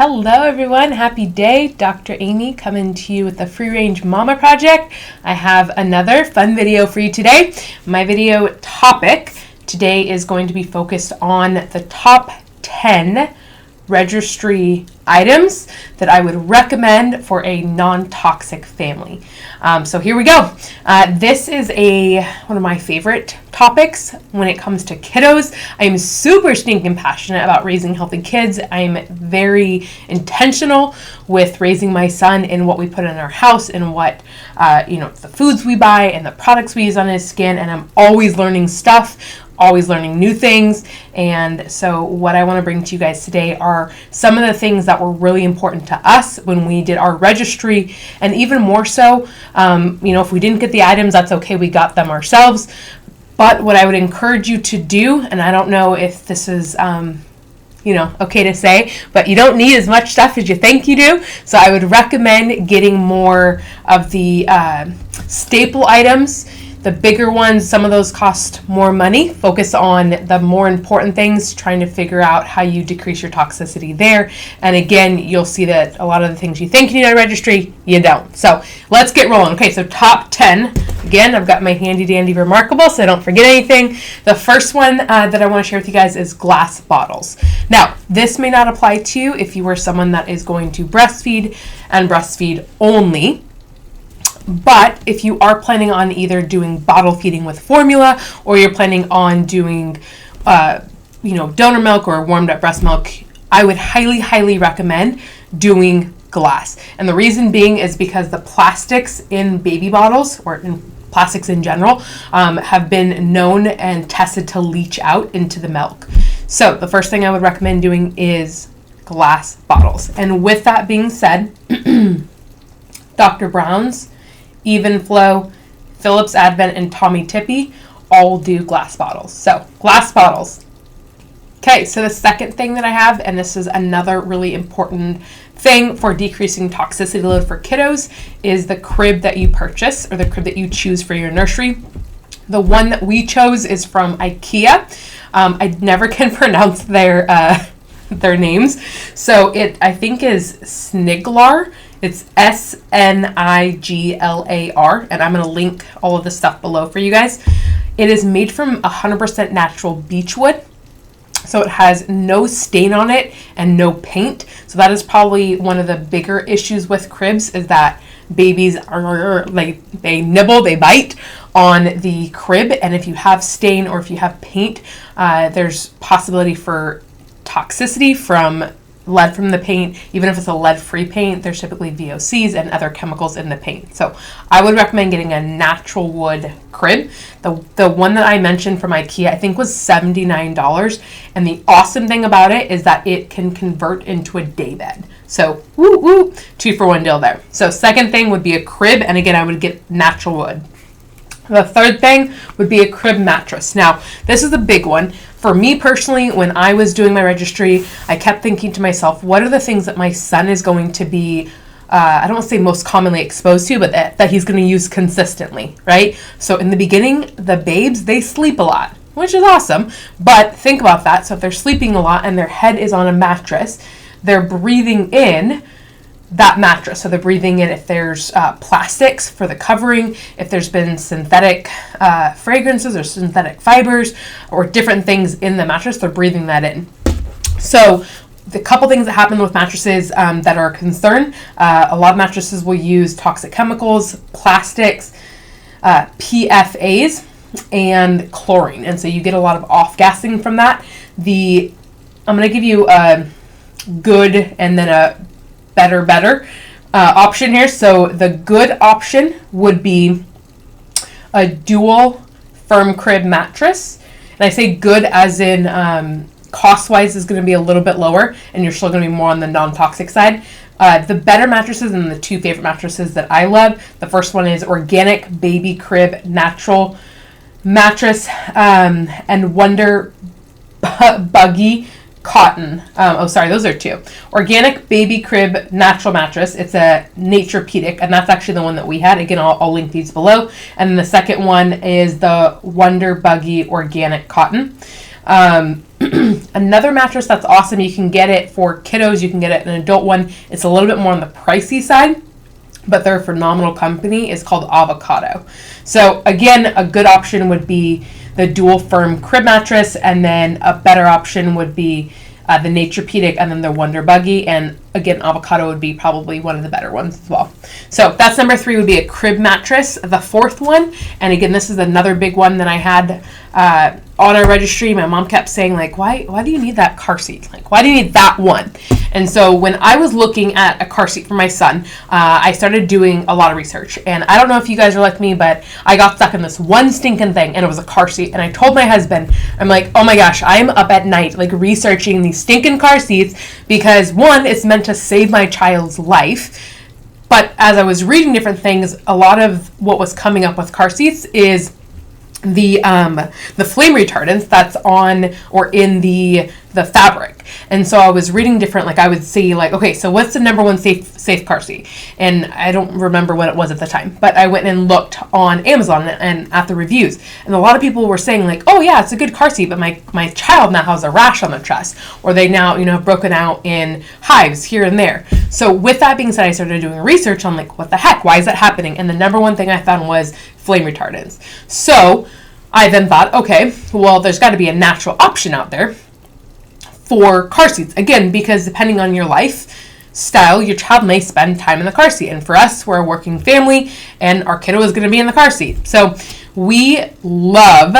Hello everyone, happy day. Dr. Amy coming to you with the Free Range Mama Project. I have another fun video for you today. My video topic today is going to be focused on the top 10 registry items that I would recommend for a non-toxic family. So here we go. This is one of my favorite topics when it comes to kiddos. I am super stinking passionate about raising healthy kids. I am very intentional with raising my son in what we put in our house and what, the foods we buy and the products we use on his skin. And I'm always learning stuff, always learning new things. And so what I want to bring to you guys today are some of the things that were really important to us when we did our registry, and even more so, if we didn't get the items, that's okay, we got them ourselves. But what I would encourage you to do, and I don't know if this is okay to say, but you don't need as much stuff as you think you do. So I would recommend getting more of the staple items. The bigger ones, some of those cost more money. Focus on the more important things, trying to figure out how you decrease your toxicity there. And again, you'll see that a lot of the things you think you need a registry, you don't. So let's get rolling. Okay, so top 10. Again, I've got my handy dandy Remarkable, so I don't forget anything. The first one that I want to share with you guys is glass bottles. Now, this may not apply to you if you are someone that is going to breastfeed and breastfeed only. But if you are planning on either doing bottle feeding with formula, or you're planning on doing, donor milk or warmed up breast milk, I would highly, highly recommend doing glass. And the reason being is because the plastics in baby bottles, or in plastics in general, have been known and tested to leach out into the milk. So the first thing I would recommend doing is glass bottles. And with that being said, Dr. Brown's, Even Flow, Phillips Advent, and Tommy Tippy all do glass bottles. So glass bottles. Okay, so the second thing that I have, and this is another really important thing for decreasing toxicity load for kiddos, is the crib that you purchase, or the crib that you choose for your nursery. The one that we chose is from IKEA. I never can pronounce their names. So it, I think, is Sniglar. It's Sniglar, and I'm going to link all of the stuff below for you guys. It is made from 100% natural beech wood, so it has no stain on it and no paint. So that is probably one of the bigger issues with cribs, is that babies are they nibble, they bite on the crib, and if you have stain or if you have paint, there's possibility for toxicity from lead from the paint. Even if it's a lead-free paint, there's typically VOCs and other chemicals in the paint. So I would recommend getting a natural wood crib. The one that I mentioned from IKEA, I think, was $79. And the awesome thing about it is that it can convert into a day bed. So, 2-for-1 deal there. So second thing would be a crib, and again, I would get natural wood. The third thing would be a crib mattress. Now, this is a big one. For me personally, when I was doing my registry, I kept thinking to myself, what are the things that my son is going to be, I don't want to say most commonly exposed to, but that he's going to use consistently, right? So in the beginning, the babes, they sleep a lot, which is awesome. But think about that. So if they're sleeping a lot and their head is on a mattress, they're breathing in that mattress. So they're breathing in if there's plastics for the covering, if there's been synthetic fragrances or synthetic fibers or different things in the mattress, they're breathing that in. So the couple things that happen with mattresses that are a concern, a lot of mattresses will use toxic chemicals, plastics, PFAs, and chlorine. And so you get a lot of off-gassing from that. I'm going to give you a good and then a better option here. So the good option would be a dual firm crib mattress. And I say good as in cost-wise is going to be a little bit lower, and you're still going to be more on the non-toxic side. The better mattresses, and the two favorite mattresses that I love, the first one is Organic Baby Crib Natural Mattress and Wonder Buggy Cotton. Those are two. Organic Baby Crib Natural Mattress. It's a Naturepedic, and that's actually the one that we had. Again, I'll link these below. And then the second one is the Wonder Buggy Organic Cotton. Another mattress that's awesome, you can get it for kiddos, you can get it an adult one. It's a little bit more on the pricey side, but they're a phenomenal company, is called Avocado. So again, a good option would be the dual firm crib mattress, and then a better option would be the Naturepedic, and then the Wonder Buggy, and again, Avocado would be probably one of the better ones as well. So that's number 3, would be a crib mattress. The 4th one, and again, this is another big one that I had on our registry. My mom kept saying, like, why do you need that car seat? Like, why do you need that one? And so when I was looking at a car seat for my son, I started doing a lot of research. And I don't know if you guys are like me, but I got stuck in this one stinking thing, and it was a car seat. And I told my husband, I'm like, oh my gosh, I'm up at night, like, researching these stinking car seats, because one, it's meant to save my child's life. But as I was reading different things, a lot of what was coming up with car seats is the flame retardants that's on or in the fabric. And so I was reading different, like, I would see, like, okay, so what's the number one safe car seat? And I don't remember what it was at the time, but I went and looked on Amazon and at the reviews, and a lot of people were saying, like, oh yeah, it's a good car seat, but my child now has a rash on their chest, or they now, have broken out in hives here and there. So with that being said, I started doing research on, like, what the heck, why is that happening? And the number one thing I found was flame retardants. So I then thought, okay, well, there's got to be a natural option out there for car seats. Again, because depending on your lifestyle, your child may spend time in the car seat. And for us, we're a working family, and our kiddo is going to be in the car seat. So we love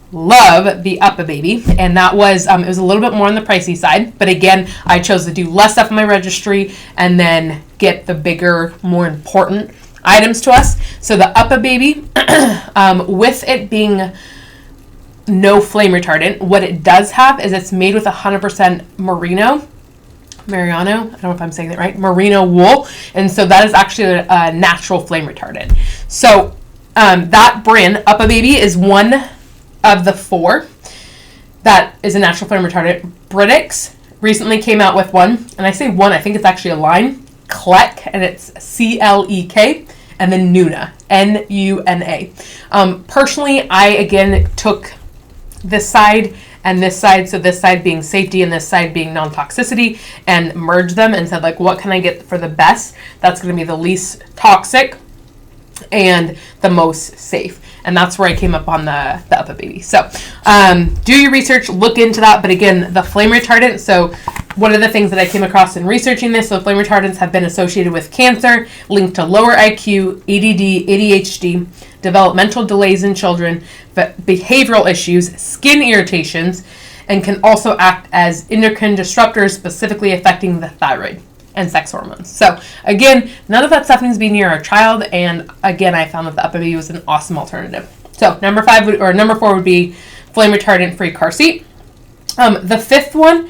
the Uppababy, and that was, it was a little bit more on the pricey side. But again, I chose to do less stuff in my registry and then get the bigger, more important items to us. So the Uppababy, with it being no flame retardant, what it does have is it's made with 100% merino, I don't know if I'm saying that right, merino wool, and so that is actually a natural flame retardant. So that brand, Uppababy, is one of the 4 that is a natural flame retardant. Britics recently came out with one, and I say one, I think it's actually a line, Clek, and it's Clek, and then Nuna, Nuna. Personally, I again took this side and this side, so this side being safety and this side being non-toxicity, and merged them and said, like, what can I get for the best that's going to be the least toxic and the most safe? And that's where I came up on the Uppababy. So do your research, look into that. But again, the flame retardant, so one of the things that I came across in researching this, so flame retardants have been associated with cancer, linked to lower IQ, ADD, ADHD, developmental delays in children, behavioral issues, skin irritations, and can also act as endocrine disruptors, specifically affecting the thyroid and sex hormones. So again, none of that stuff needs to be near our child, and again, I found that the Uppababy was an awesome alternative. So number 4 would be flame retardant free car seat. The 5th one,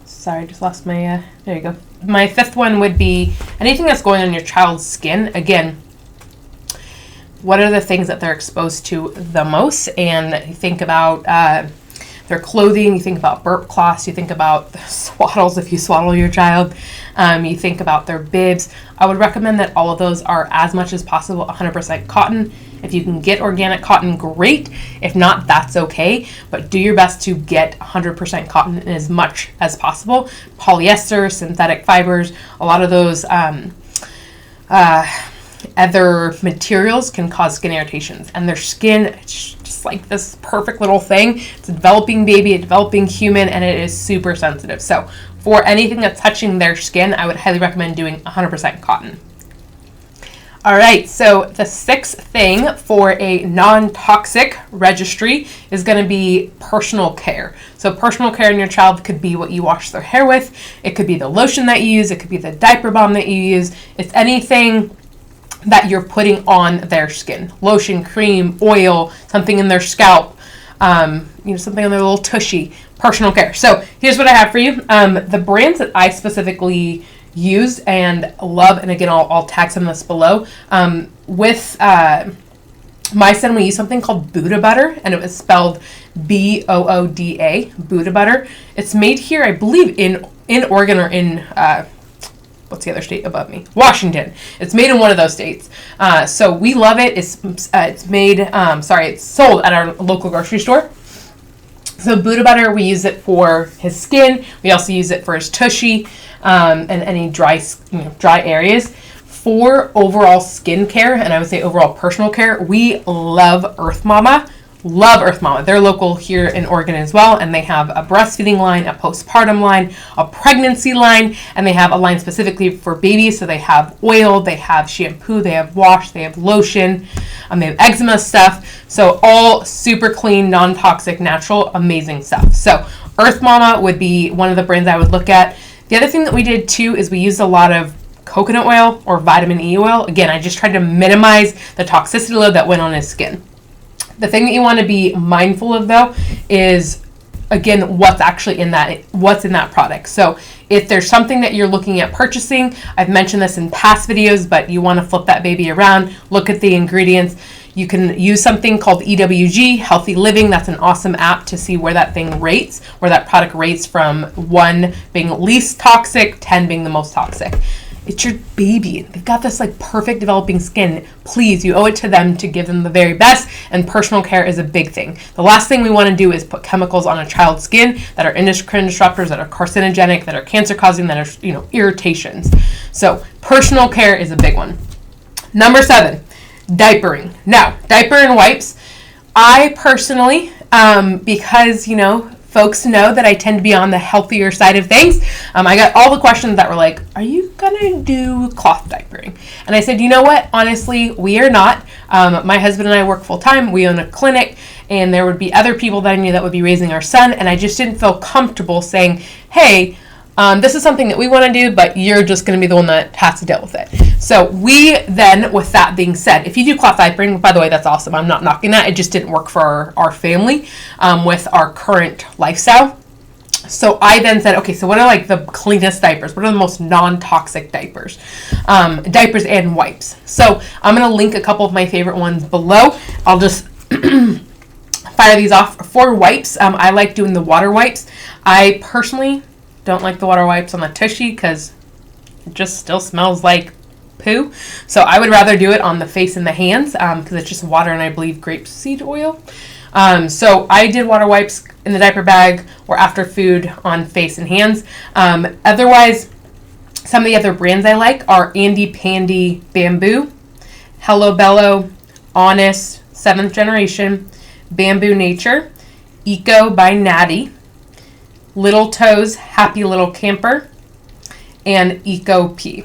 sorry, I just lost my, there you go. My 5th one would be anything that's going on your child's skin. Again, what are the things that they're exposed to the most? And you think about their clothing, you think about burp cloths, you think about the swaddles if you swaddle your child, you think about their bibs. I would recommend that all of those are, as much as possible, 100% cotton. If you can get organic cotton, great. If not, that's okay. But do your best to get 100% cotton in as much as possible. Polyester, synthetic fibers, a lot of those other materials can cause skin irritations. And their skin, it's just like this perfect little thing. It's a developing baby, a developing human, and it is super sensitive. So for anything that's touching their skin, I would highly recommend doing 100% cotton. All right, so the 6th thing for a non-toxic registry is going to be personal care. So personal care in your child could be what you wash their hair with. It could be the lotion that you use. It could be the diaper balm that you use. It's anything that you're putting on their skin. Lotion, cream, oil, something in their scalp, something on their little tushy. Personal care. So here's what I have for you. The brands that I specifically use and love, and again, I'll tag some of this below. With my son, we use something called Buddha Butter, and it was spelled Booda, Buddha Butter. It's made here, I believe, in Oregon or in what's the other state above me? Washington. It's made in one of those states. So we love it. It's made, it's sold at our local grocery store. So Buddha butter, we use it for his skin. We also use it for his tushy and any dry areas. For overall skin care, and I would say overall personal care, we love Earth Mama. Love Earth Mama. They're local here in Oregon as well, and they have a breastfeeding line, a postpartum line, a pregnancy line, and they have a line specifically for babies. So they have oil, they have shampoo, they have wash, they have lotion, they have eczema stuff. So all super clean, non-toxic, natural, amazing stuff. So Earth Mama would be one of the brands I would look at. The other thing that we did too is we used a lot of coconut oil or vitamin E oil. Again, I just tried to minimize the toxicity load that went on his skin. The thing that you want to be mindful of though is, again, what's in that product. So if there's something that you're looking at purchasing, I've mentioned this in past videos, but you want to flip that baby around, look at the ingredients. You can use something called EWG, Healthy Living. That's an awesome app to see where that thing rates, where that product rates from 1 being least toxic, 10 being the most toxic. It's your baby. They've got this like perfect developing skin. Please, you owe it to them to give them the very best, and personal care is a big thing. The last thing we want to do is put chemicals on a child's skin that are endocrine disruptors, that are carcinogenic, that are cancer causing, that are, irritations. So personal care is a big one. Number 7, diapering. Now, diaper and wipes. I personally, because, folks know that I tend to be on the healthier side of things. I got all the questions that were like, are you gonna do cloth diapering? And I said, you know what? Honestly, we are not. My husband and I work full time. We own a clinic, and there would be other people that I knew that would be raising our son, and I just didn't feel comfortable saying, hey, this is something that we want to do, but you're just going to be the one that has to deal with it. So we then, with that being said, if you do cloth diapering, by the way, that's awesome. I'm not knocking that. It just didn't work for our family with our current lifestyle. So I then said, okay, so what are like the cleanest diapers? What are the most non-toxic diapers? Diapers and wipes. So I'm going to link a couple of my favorite ones below. I'll just fire these off. For wipes, I like doing the water wipes. I personally don't like the water wipes on the tushy because it just still smells like poo. So I would rather do it on the face and the hands because it's just water and I believe grapeseed oil. So I did water wipes in the diaper bag or after food on face and hands. Otherwise, some of the other brands I like are Andy Pandy Bamboo, Hello Bello, Honest, 7th Generation, Bamboo Nature, Eco by Natty, Little Toes, Happy Little Camper, and Eco P.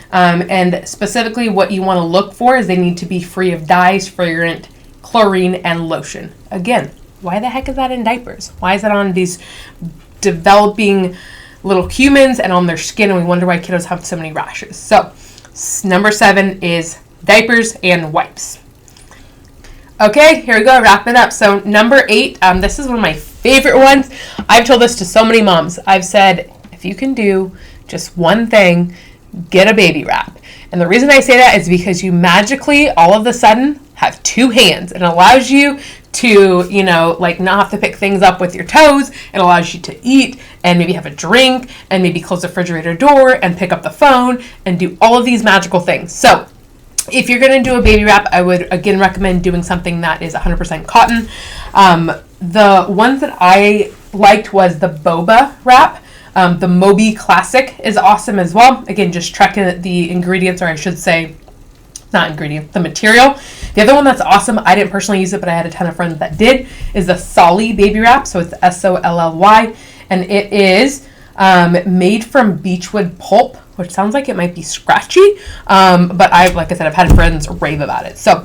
And specifically what you want to look for is they need to be free of dyes, fragrant, chlorine, and lotion. Again, why the heck is that in diapers? Why is that on these developing little humans and on their skin, and we wonder why kiddos have so many rashes? So number 7 is diapers and wipes. Okay, here we go, wrap it up. So number 8, this is one of my favorite ones. I've told this to so many moms. I've said, if you can do just one thing, get a baby wrap. And the reason I say that is because you magically, all of a sudden, have 2 hands. It allows you to, not have to pick things up with your toes. It allows you to eat and maybe have a drink and maybe close the refrigerator door and pick up the phone and do all of these magical things. So if you're going to do a baby wrap, I would again recommend doing something that is 100% cotton. The ones that I liked was the Boba Wrap. The Moby Classic is awesome as well. Again, just checking the ingredients, or I should say, not ingredient, the material. The other one that's awesome, I didn't personally use it, but I had a ton of friends that did, is the Solly Baby Wrap. So it's SOLLY, and it is made from beechwood pulp, which sounds like it might be scratchy, but like I said, I've had friends rave about it. So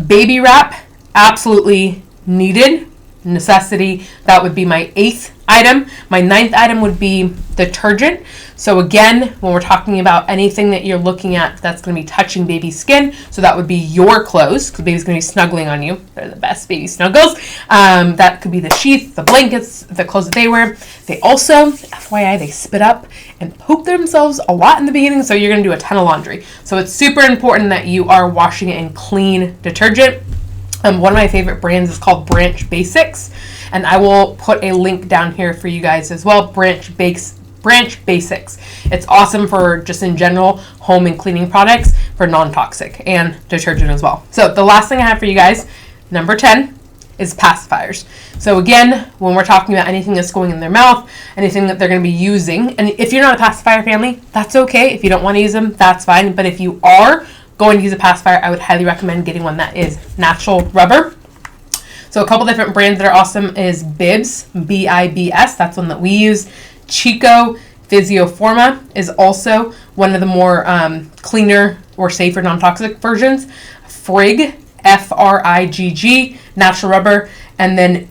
baby wrap, absolutely needed, necessity. That would be my 8th item. My 9th item would be detergent. So again, when we're talking about anything that you're looking at that's going to be touching baby's skin, so that would be your clothes, because baby's going to be snuggling on you. They're the best baby snuggles. That could be the sheath, the blankets, the clothes that they wear. They also, FYI, they spit up and poop themselves a lot in the beginning, so you're going to do a ton of laundry. So it's super important that you are washing it in clean detergent. One of my favorite brands is called Branch Basics, and I will put a link down here for you guys as well. Branch Basics. It's awesome for just in general home and cleaning products for non-toxic and detergent as well. So the last thing I have for you guys, number 10, is pacifiers. So again, when we're talking about anything that's going in their mouth, anything that they're going to be using, and if you're not a pacifier family, that's okay. If you don't want to use them, that's fine. But if you are going to use a pacifier, I would highly recommend getting one that is natural rubber. So a couple different brands that are awesome is BIBS, B-I-B-S. That's one that we use. Chico Physioforma is also one of the more cleaner or safer non-toxic versions. FRIGG, F-R-I-G-G, natural rubber, and then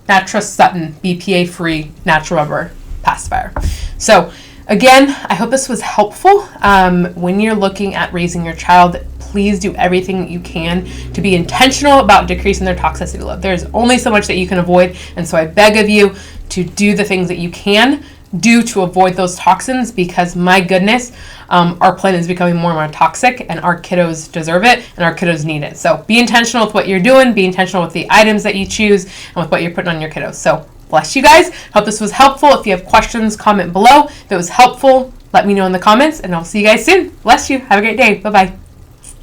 Mattress Sutton, BPA-free natural rubber pacifier. So again, I hope this was helpful. When you're looking at raising your child, please do everything that you can to be intentional about decreasing their toxicity load. There's only so much that you can avoid, and so I beg of you to do the things that you can do to avoid those toxins, because my goodness, our planet is becoming more and more toxic, and our kiddos deserve it, and our kiddos need it. So be intentional with what you're doing, be intentional with the items that you choose, and with what you're putting on your kiddos. So bless you guys. Hope this was helpful. If you have questions, comment below. If it was helpful, let me know in the comments, and I'll see you guys soon. Bless you. Have a great day. Bye-bye.